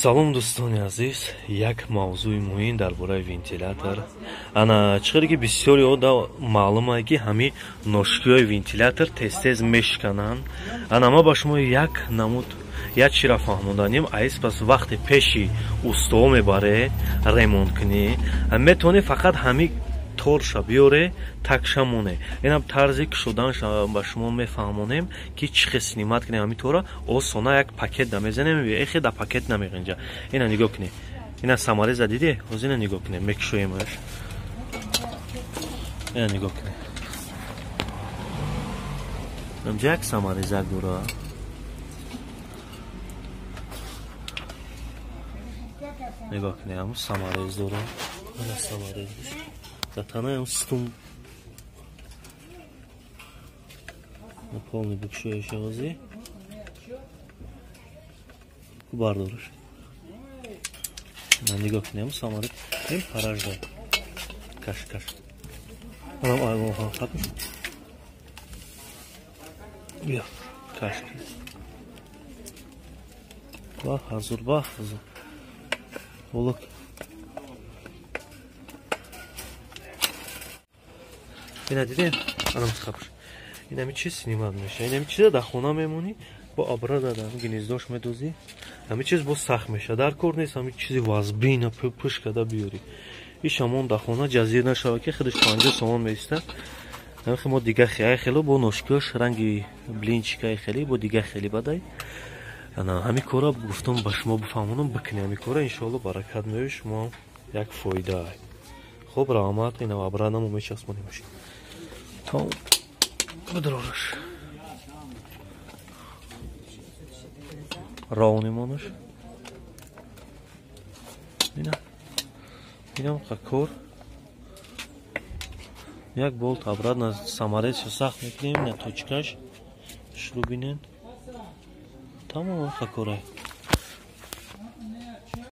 Салом дӯстони азиз, як мавзӯи муҳим дар бораи вентилятор. Ана чиқаре ки бисёри ода маълумае ки ҳамин ношикиҳои вентилятор тез мешкананд. Ана ма ба шумо як намуд як чиро фаҳмонданем. Айс пас вақте пеши устоо мебаре ремонт кунӣ, метавоне фақат ҳамин торша биёре такша моне. Инам тарзи кушоданаш ба шумо мефаҳмонем ки чӣ хел снимат кунем ҳамин тора. Осона як пакет да мезанем, эхе да пакет намеғинҷа. Ина нигоҳ кунед. Ина самареза диде? Ҳозир ина нигоҳ кунед. Мекушоемаш. Ина нигоҳ кунед. Инҷа як самареза дора. Нигоҳ кунед. Ҳамун самарез дора. Ина самарез. Затанаем стум. Полный букшояш ҳозир. Бардориш. На нигоҳ кунем самарез. Ин паражда. Каш. Ана хатм. Бия. Каш. Ба ҳазур. Олок. Ина дидем? Ана мусхабш. Ина ми чиз снимат меша. Ина ми чиза да хона мемонӣ, бо абра дада гнездош медозӣ. Ҳамин чиз бо сахт меша. Дар кор нест ҳамин чизи вазбина пушка да биёрӣ. Иш ҳамон да хона ҷазир нашава ки худаш 50 сомон меистад. Ҳамин мо дига хеле бо ношикош ранги блинчика хеле бо дига хеле бадай. Ана ҳамин кора гуфтам ба шумо бифаҳмонам бикунед. Ҳамин кора иншоалло баракат меёбад шумо як фоида. Хуб раҳмат. Ина абра намо мечаспонем бошед. Tom Bedroş. Равнимонаш. Инам какор. Як болт обратно самарез сахт мекунем на точкаш. Шрубинен. Тамом какорай.